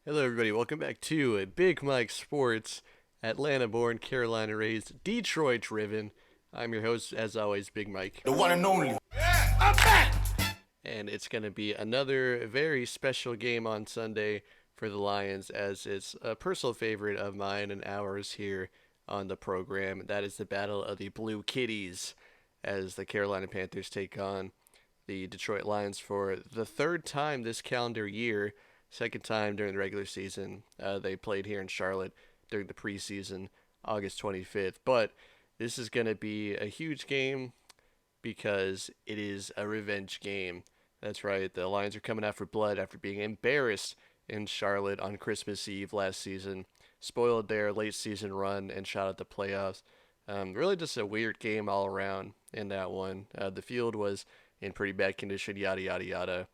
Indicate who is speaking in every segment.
Speaker 1: Hello, everybody. Welcome back to Big Mike Sports, Atlanta-born, Carolina-raised, Detroit-driven. I'm your host, as always, Big Mike,
Speaker 2: The one and only. Yeah, I'm back.
Speaker 1: and it's going to be another very special game on Sunday for the Lions, as it's a personal favorite of mine and ours here on the program. That is the Battle of the Blue Kitties, as the Carolina Panthers take on the Detroit Lions for the third time this calendar year. Second time during the regular season. They played here in Charlotte during the preseason, August 25th. But this is going to be a huge game because it is a revenge game. That's right. The Lions are coming out for blood after being embarrassed in Charlotte on Christmas Eve last season. Spoiled their late season run and shot at the playoffs. Really just a weird game all around in that one. The field was in pretty bad condition, yada, yada, yada,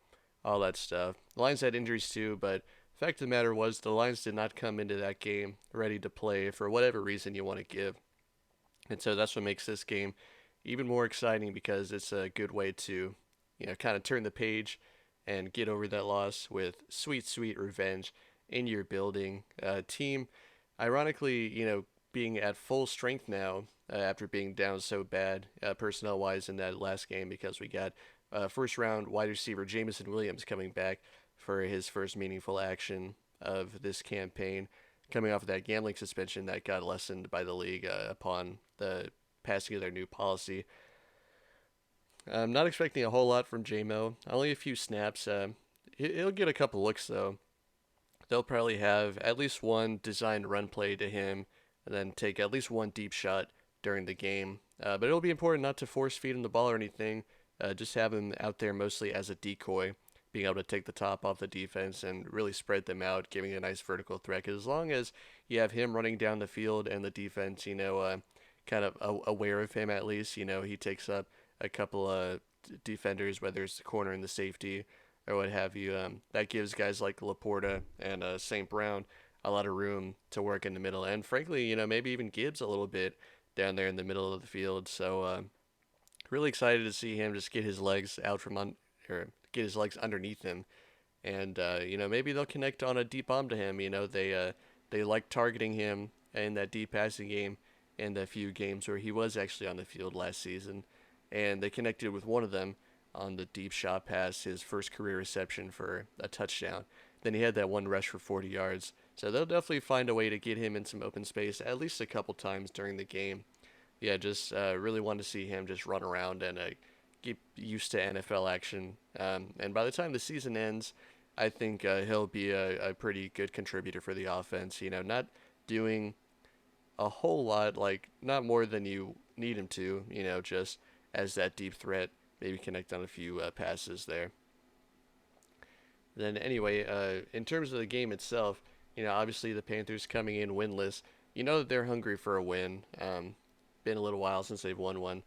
Speaker 1: all that stuff. The Lions had injuries too, but the fact of the matter was the Lions did not come into that game ready to play for whatever reason you want to give. And so that's what makes this game even more exciting because it's a good way to, kind of turn the page and get over that loss with sweet, sweet revenge in your building. Team, ironically, being at full strength now after being down so bad personnel wise in that last game because we got first round wide receiver Jameson Williams coming back for his first meaningful action of this campaign, coming off of that gambling suspension that got lessened by the league upon the passing of their new policy. I'm not expecting a whole lot from JMO, only a few snaps. He'll get a couple looks though. They'll probably have at least one designed run play to him and then take at least one deep shot during the game. But it'll be important not to force feed him the ball or anything. Just have him out there mostly as a decoy, being able to take the top off the defense and really spread them out, giving a nice vertical threat. Because as long as you have him running down the field and the defense, kind of aware of him at least, he takes up a couple of defenders, whether it's the corner and the safety or what have you. That gives guys like Laporta and St. Brown a lot of room to work in the middle, and frankly, maybe even Gibbs a little bit down there in the middle of the field. So really excited to see him just get his legs out from or get his legs underneath him, and maybe they'll connect on a deep bomb to him. They like targeting him in that deep passing game in the few games where he was actually on the field last season, and they connected with one of them on the deep shot pass, his first career reception for a touchdown. Then he had that one rush for 40 yards. So they'll definitely find a way to get him in some open space at least a couple times during the game. Yeah, just really want to see him just run around and get used to NFL action. And by the time the season ends, I think he'll be a pretty good contributor for the offense. Not doing a whole lot, like not more than you need him to, just as that deep threat, maybe connect on a few passes there. Then anyway, in terms of the game itself, obviously the Panthers coming in winless, that they're hungry for a win. Been a little while since they've won one,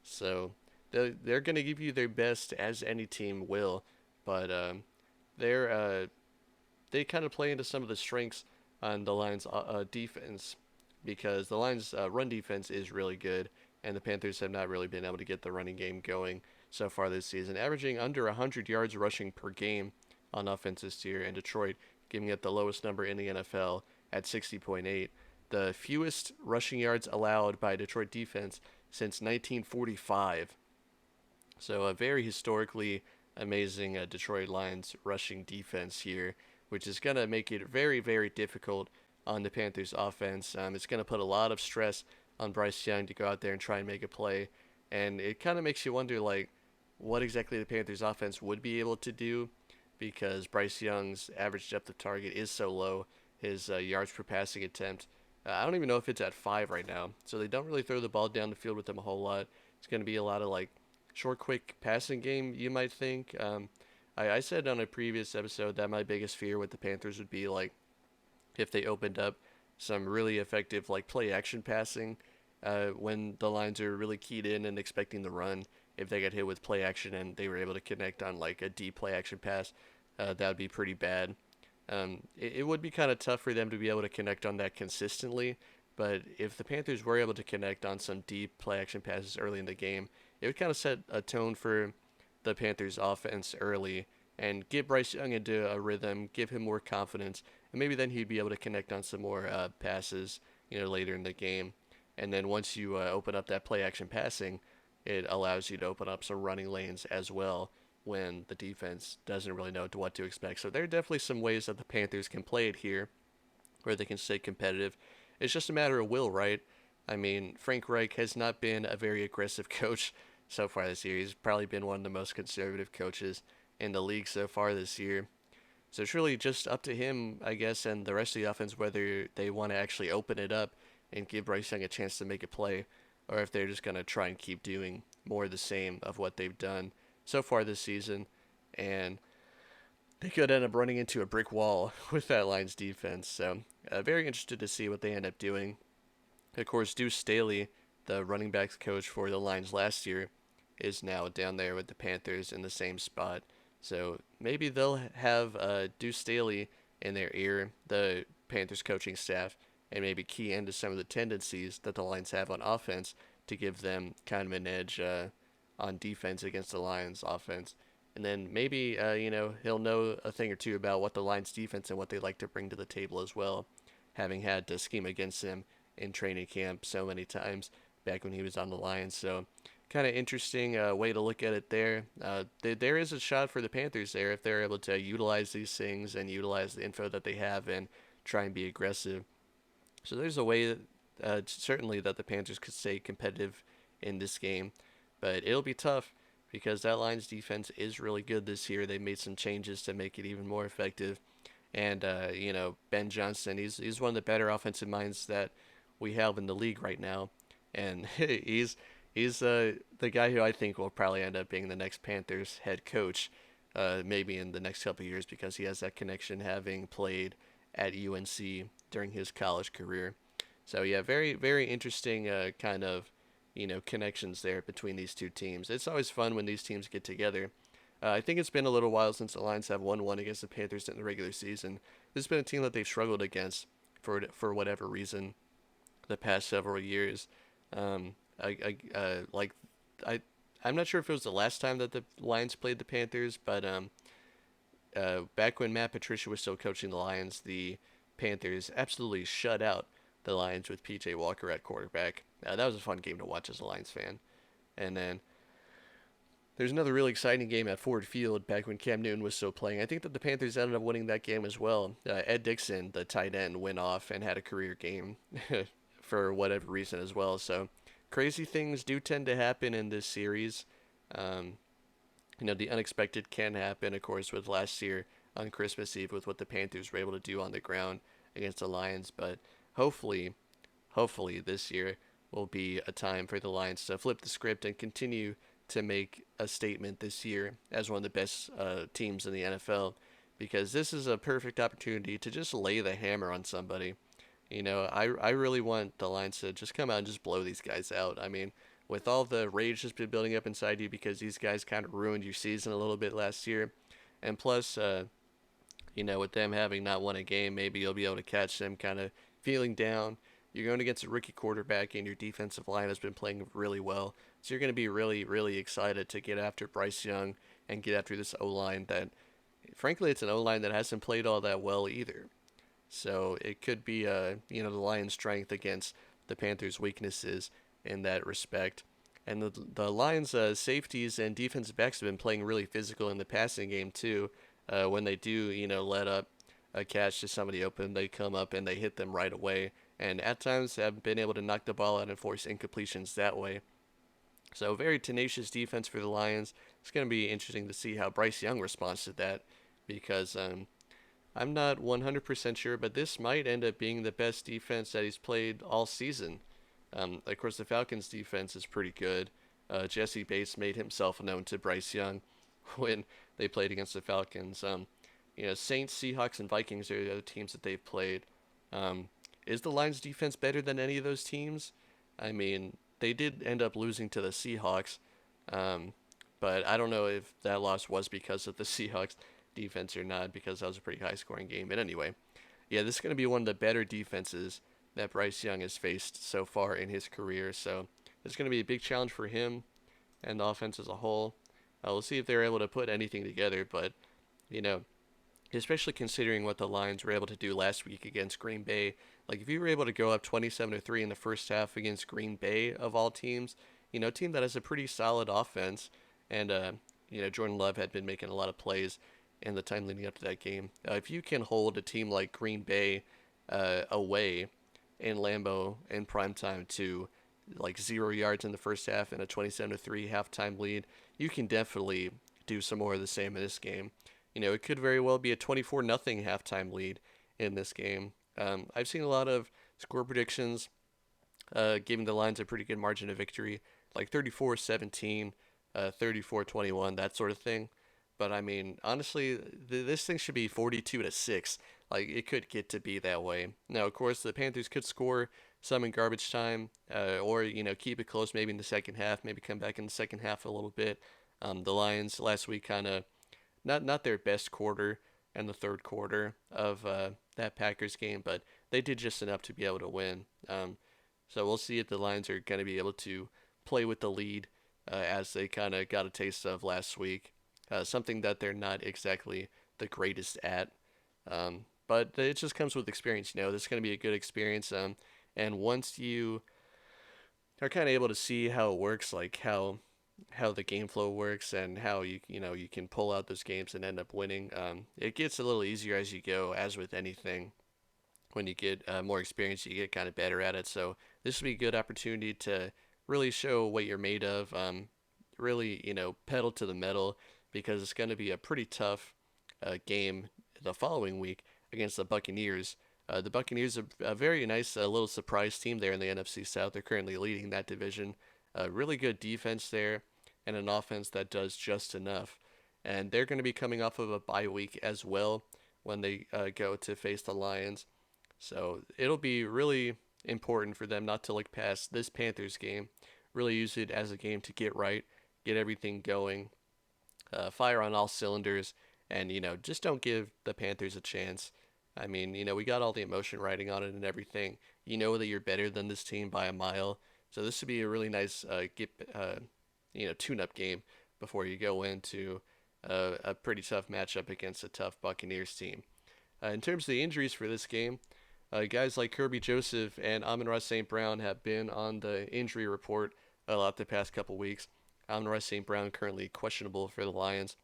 Speaker 1: so they're going to give you their best as any team will, but they're they kind of play into some of the strengths on the Lions' defense because the Lions' run defense is really good, and the Panthers have not really been able to get the running game going so far this season, averaging under 100 yards rushing per game on offense this year, and Detroit giving it the lowest number in the NFL at 60.8, the fewest rushing yards allowed by Detroit defense since 1945. So a very historically amazing Detroit Lions rushing defense here, which is going to make it very, very difficult on the Panthers offense. It's going to put a lot of stress on Bryce Young to go out there and try and make a play. And it kind of makes you wonder, like, what exactly the Panthers offense would be able to do because Bryce Young's average depth of target is so low. His yards per passing attempt, I don't even know if it's at 5 right now. So they don't really throw the ball down the field with him a whole lot. It's going to be a lot of, like, short, quick passing game, you might think. I said on a previous episode that my biggest fear with the Panthers would be, like, if they opened up some really effective, like, play-action passing when the lines are really keyed in and expecting the run. If they got hit with play action and they were able to connect on, like, a deep play action pass, that would be pretty bad. It would be kind of tough for them to be able to connect on that consistently, but if the Panthers were able to connect on some deep play action passes early in the game, it would kind of set a tone for the Panthers offense early and get Bryce Young into a rhythm, give him more confidence, and maybe then he'd be able to connect on some more passes, later in the game. And then once you open up that play action passing, it allows you to open up some running lanes as well when the defense doesn't really know what to expect. So there are definitely some ways that the Panthers can play it here where they can stay competitive. It's just a matter of will, right? I mean, Frank Reich has not been a very aggressive coach so far this year. He's probably been one of the most conservative coaches in the league so far this year. So it's really just up to him, I guess, and the rest of the offense whether they want to actually open it up and give Bryce Young a chance to make a play, or if they're just going to try and keep doing more of the same of what they've done so far this season. And they could end up running into a brick wall with that Lions defense. So, very interested to see what they end up doing. Of course, Deuce Staley, the running backs coach for the Lions last year, is now down there with the Panthers in the same spot. So maybe they'll have Deuce Staley in their ear, the Panthers coaching staff, and maybe key into some of the tendencies that the Lions have on offense to give them kind of an edge on defense against the Lions offense. And then maybe, he'll know a thing or two about what the Lions defense and what they like to bring to the table as well, having had to scheme against them in training camp so many times back when he was on the Lions. So kind of interesting way to look at it there. There is a shot for the Panthers there if they're able to utilize these things and utilize the info that they have and try and be aggressive. So there's a way certainly that the Panthers could stay competitive in this game, but it'll be tough because that Lions defense is really good this year. They made some changes to make it even more effective. And Ben Johnson, he's one of the better offensive minds that we have in the league right now, and he's the guy who I think will probably end up being the next Panthers head coach, maybe in the next couple of years because he has that connection having played at UNC during his college career. So yeah, very very interesting kind of connections there between these two teams. It's always fun when these teams get together. I think it's been a little while since the Lions have won one against the Panthers in the regular season. This has been a team that they've struggled against for whatever reason the past several years. Like I I'm not sure if it was the last time that the Lions played the Panthers, but back when Matt Patricia was still coaching the Lions, the Panthers absolutely shut out the Lions with PJ Walker at quarterback. That was a fun game to watch as a Lions fan. And then there's another really exciting game at Ford Field back when Cam Newton was still playing. I think that the Panthers ended up winning that game as well. Ed Dixon, the tight end, went off and had a career game for whatever reason as well. So crazy things do tend to happen in this series. Um, the unexpected can happen, of course, with last year on Christmas Eve with what the Panthers were able to do on the ground against the Lions. But hopefully, hopefully this year will be a time for the Lions to flip the script and continue to make a statement this year as one of the best teams in the NFL, because this is a perfect opportunity to just lay the hammer on somebody. I really want the Lions to just come out and just blow these guys out. I mean, with all the rage that's been building up inside you because these guys kind of ruined your season a little bit last year, and plus, with them having not won a game, maybe you'll be able to catch them kind of feeling down. You're going against a rookie quarterback, and your defensive line has been playing really well. So you're going to be really, really excited to get after Bryce Young and get after this O-line that, frankly, it's an O-line that hasn't played all that well either. So it could be, the Lions' strength against the Panthers' weaknesses in that respect. And the Lions' safeties and defensive backs have been playing really physical in the passing game too. When they do, let up a catch to somebody open, they come up and they hit them right away. And at times have been able to knock the ball out and force incompletions that way. So very tenacious defense for the Lions. It's going to be interesting to see how Bryce Young responds to that, because I'm not 100% sure, but this might end up being the best defense that he's played all season. Of course, the Falcons' defense is pretty good. Jesse Bates made himself known to Bryce Young when they played against the Falcons. Saints, Seahawks, and Vikings are the other teams that they've played. Is the Lions' defense better than any of those teams? I mean, they did end up losing to the Seahawks, but I don't know if that loss was because of the Seahawks defense or not, because that was a pretty high-scoring game. But anyway, yeah, this is going to be one of the better defenses that Bryce Young has faced so far in his career. So it's going to be a big challenge for him and the offense as a whole. We'll see if they're able to put anything together, but, you know, especially considering what the Lions were able to do last week against Green Bay. Like if you were able to go up 27-3 in the first half against Green Bay of all teams, a team that has a pretty solid offense, and Jordan Love had been making a lot of plays in the time leading up to that game. If you can hold a team like Green Bay away in Lambeau in prime time to like 0 yards in the first half and a 27-3 halftime lead, you can definitely do some more of the same in this game. It could very well be a 24-0 halftime lead in this game. I've seen a lot of score predictions giving the Lions a pretty good margin of victory, like 34-17, 34-21, that sort of thing. But I mean, honestly, this thing should be 42-6. Like it could get to be that way. Now, of course, the Panthers could score some in garbage time, or keep it close maybe in the second half, maybe come back in the second half a little bit. The Lions last week kind of not their best quarter and the third quarter of that Packers game, but they did just enough to be able to win. So we'll see if the Lions are going to be able to play with the lead as they kind of got a taste of last week. Something that they're not exactly the greatest at. But it just comes with experience. This is going to be a good experience. And once you are kind of able to see how it works, like how the game flow works and how you can pull out those games and end up winning. It gets a little easier as you go, as with anything. When you get more experience, you get kind of better at it. So this would be a good opportunity to really show what you're made of. Really, pedal to the metal because it's going to be a pretty tough game the following week against the Buccaneers. The Buccaneers are a very nice little surprise team there in the NFC South. They're currently leading that division. Really good defense there and an offense that does just enough. And they're going to be coming off of a bye week as well when they go to face the Lions. So it'll be really important for them not to look past this Panthers game. Really use it as a game to get right, get everything going, fire on all cylinders, and just don't give the Panthers a chance. I mean, we got all the emotion riding on it and everything. You know that you're better than this team by a mile. So this would be a really nice tune-up game before you go into a pretty tough matchup against a tough Buccaneers team. In terms of the injuries for this game, guys like Kirby Joseph and Amon-Ra St. Brown have been on the injury report a lot the past couple weeks. Amon-Ra St. Brown currently questionable for the Lions.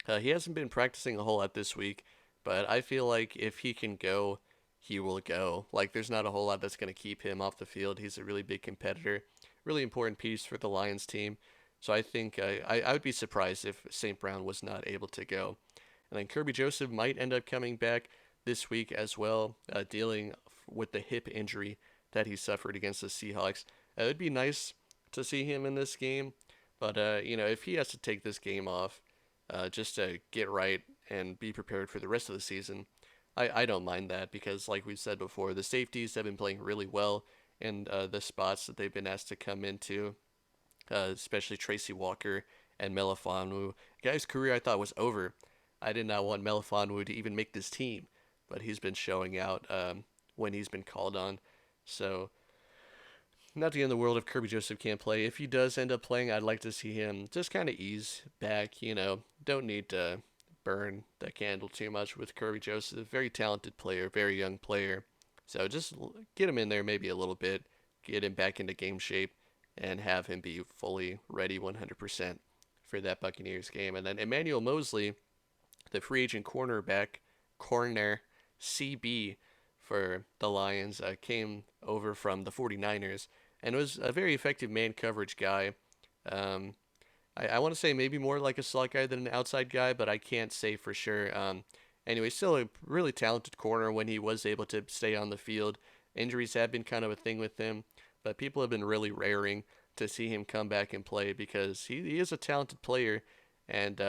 Speaker 1: He hasn't been practicing a whole lot this week, but I feel like if he can go, he will go. Like, there's not a whole lot that's going to keep him off the field. He's a really big competitor, really important piece for the Lions team. So I think I would be surprised if St. Brown was not able to go. And then Kirby Joseph might end up coming back this week as well, dealing with the hip injury that he suffered against the Seahawks. It would be nice to see him in this game, but if he has to take this game off just to get right and be prepared for the rest of the season, I don't mind that because, like we've said before, the safeties have been playing really well in the spots that they've been asked to come into, especially Tracy Walker and Melifonwu. Guy's career I thought was over. I did not want Melifonwu to even make this team, but he's been showing out when he's been called on. So, not the end of the world if Kirby Joseph can't play. If he does end up playing, I'd like to see him just kind of ease back. Don't need to burn the candle too much with Kirby Joseph. Very talented player, very young player. So just get him in there maybe a little bit, get him back into game shape, and have him be fully ready 100% for that Buccaneers game. And then Emmanuel Mosley, the free agent corner CB for the Lions, came over from the 49ers and was a very effective man coverage guy. I want to say maybe more like a slot guy than an outside guy, but I can't say for sure. Anyway, still a really talented corner when he was able to stay on the field. Injuries have been kind of a thing with him, but people have been really raring to see him come back and play because he is a talented player, and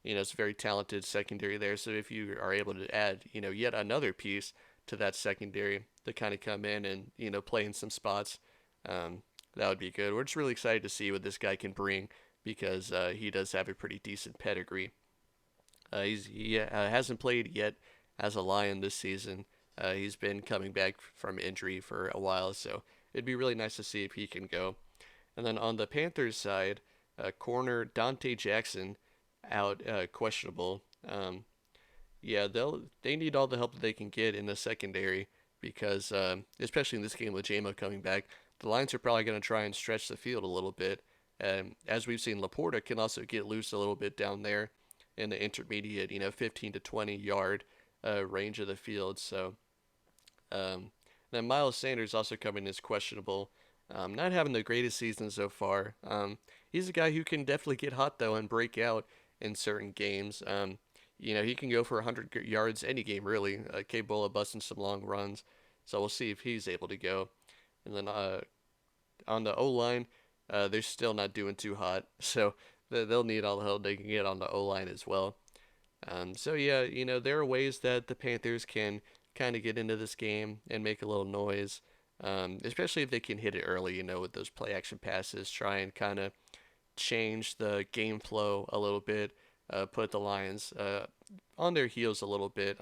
Speaker 1: it's a very talented secondary there. So if you are able to add, yet another piece to that secondary to kind of come in and, play in some spots, that would be good. We're just really excited to see what this guy can bring because he does have a pretty decent pedigree. He hasn't played yet as a Lion this season. He's been coming back from injury for a while, so it'd be really nice to see if he can go. And then on the Panthers side, corner Dante Jackson out questionable. Yeah, they need all the help that they can get in the secondary because especially in this game with JMO coming back, the Lions are probably going to try and stretch the field a little bit. And as we've seen, Laporta can also get loose a little bit down there in the intermediate, 15 to 20 yard range of the field. So um, then Miles Sanders also coming as questionable. Not having the greatest season so far. He's a guy who can definitely get hot though and break out in certain games. He can go for 100 yards any game really, capable of busting some long runs. So we'll see if he's able to go. And then on the O line, they're still not doing too hot, so they'll need all the help they can get on the O line as well. So yeah, there are ways that the Panthers can kind of get into this game and make a little noise, especially if they can hit it early. With those play action passes, try and kind of change the game flow a little bit, put the Lions on their heels a little bit.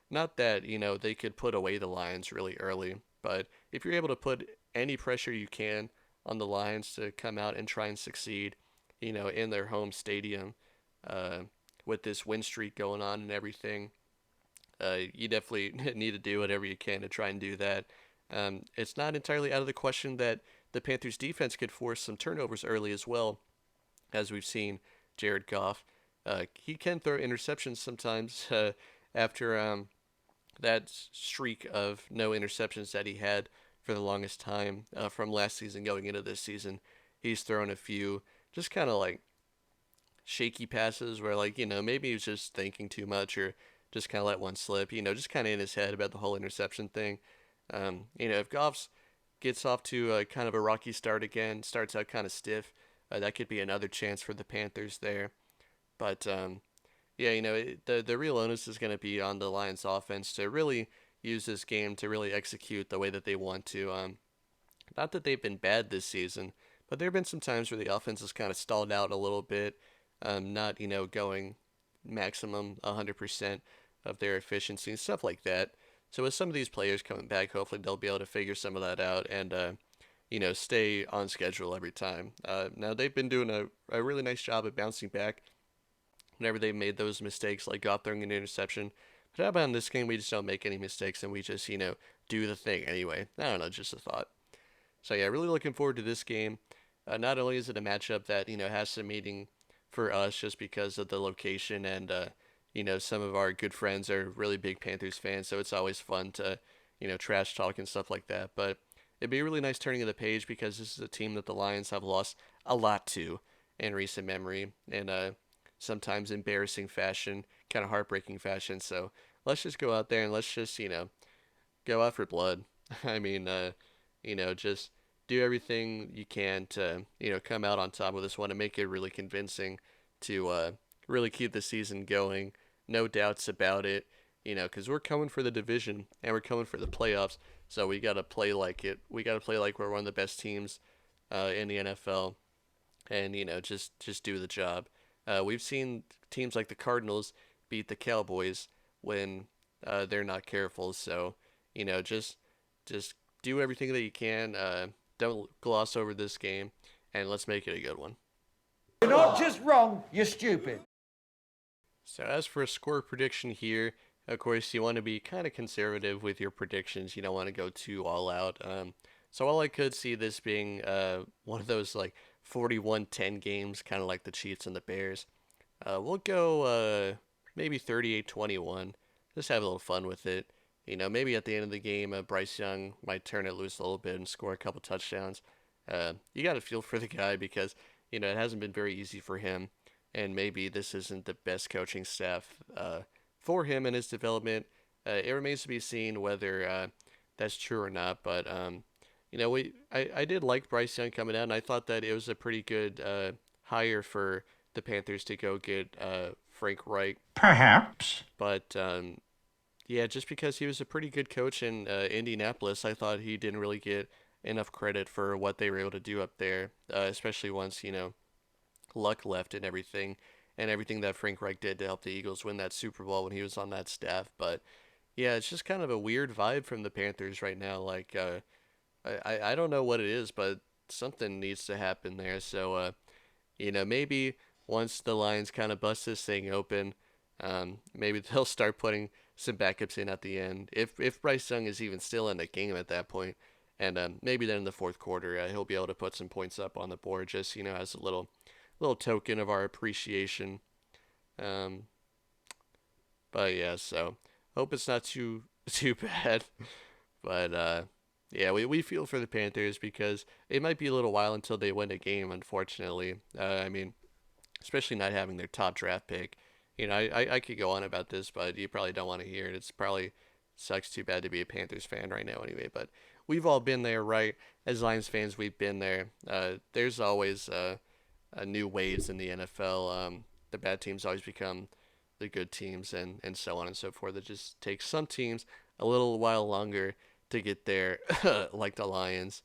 Speaker 1: Not that they could put away the Lions really early, but if you're able to put any pressure you can on the Lions to come out and try and succeed, in their home stadium, uh, with this win streak going on and everything, you definitely need to do whatever you can to try and do that. It's not entirely out of the question that the Panthers defense could force some turnovers early as well, as we've seen Jared Goff. He can throw interceptions sometimes after that streak of no interceptions that he had for the longest time from last season going into this season. He's thrown a few just kind of like shaky passes where, like, maybe he was just thinking too much or just kind of let one slip, just kind of in his head about the whole interception thing. If Goff's gets off to a kind of a rocky start again, starts out kind of stiff, that could be another chance for the Panthers there. But yeah, the real onus is going to be on the Lions offense to really use this game to really execute the way that they want to. Not that they've been bad this season, but there have been some times where the offense has kind of stalled out a little bit, not going maximum 100% of their efficiency and stuff like that. So with some of these players coming back, hopefully they'll be able to figure some of that out and stay on schedule every time. Now they've been doing a really nice job of bouncing back whenever they made those mistakes, like Goff throwing an interception. But how about in this game, we just don't make any mistakes and we just, do the thing anyway? I don't know, just a thought. So yeah, really looking forward to this game. Not only is it a matchup that has some meaning for us just because of the location and some of our good friends are really big Panthers fans, so it's always fun to trash talk and stuff like that. But it'd be a really nice turning of the page because this is a team that the Lions have lost a lot to in recent memory, and sometimes embarrassing fashion, kind of heartbreaking fashion. So let's just go out there and let's just go out for blood. I mean, just do everything you can to come out on top of this one and make it really convincing to really keep the season going. No doubts about it. Because we're coming for the division and we're coming for the playoffs. So we got to play like it. We got to play like we're one of the best teams in the NFL, and just do the job. We've seen teams like the Cardinals beat the Cowboys when they're not careful. So just do everything that you can. Don't gloss over this game, and let's make it a good one.
Speaker 2: You're not just wrong, you're stupid.
Speaker 1: So as for a score prediction here, of course you want to be kind of conservative with your predictions. You don't want to go too all out. So all I could see this being one of those like 41-10 games, kind of like the Chiefs and the Bears. We'll go maybe 38-21. Just have a little fun with it. Maybe at the end of the game, Bryce Young might turn it loose a little bit and score a couple touchdowns. You got to feel for the guy because it hasn't been very easy for him, and maybe this isn't the best coaching staff for him and his development. It remains to be seen whether that's true or not. But I did like Bryce Young coming out, and I thought that it was a pretty good hire for the Panthers to go get Frank Reich.
Speaker 2: Perhaps.
Speaker 1: But yeah, just because he was a pretty good coach in Indianapolis, I thought he didn't really get enough credit for what they were able to do up there, especially once Luck left and everything that Frank Reich did to help the Eagles win that Super Bowl when he was on that staff. But yeah, it's just kind of a weird vibe from the Panthers right now. Like I don't know what it is, but something needs to happen there. So maybe once the Lions kind of bust this thing open, Maybe they'll start putting some backups in at the end. If Bryce Young is even still in the game at that point, and maybe then in the fourth quarter, he'll be able to put some points up on the board, just as a little token of our appreciation. Um, but yeah, so hope it's not too too bad. But yeah, we feel for the Panthers because it might be a little while until they win a game. Unfortunately, I mean, especially not having their top draft pick. I could go on about this, but you probably don't want to hear it. It's probably sucks too bad to be a Panthers fan right now, anyway. But we've all been there, right? As Lions fans, we've been there. There's always new waves in the NFL. The bad teams always become the good teams, and so on and so forth. It just takes some teams a little while longer to get there, like the Lions.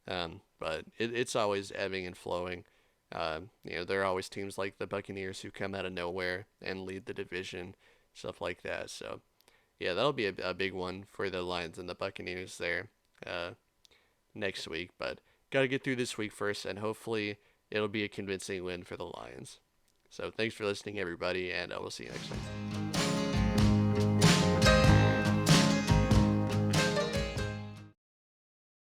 Speaker 1: But it's always ebbing and flowing. There are always teams like the Buccaneers who come out of nowhere and lead the division, stuff like that. So, yeah, that'll be a big one for the Lions and the Buccaneers there uh, next week. But got to get through this week first, and hopefully it'll be a convincing win for the Lions. So, thanks for listening, everybody, and we'll see you next time.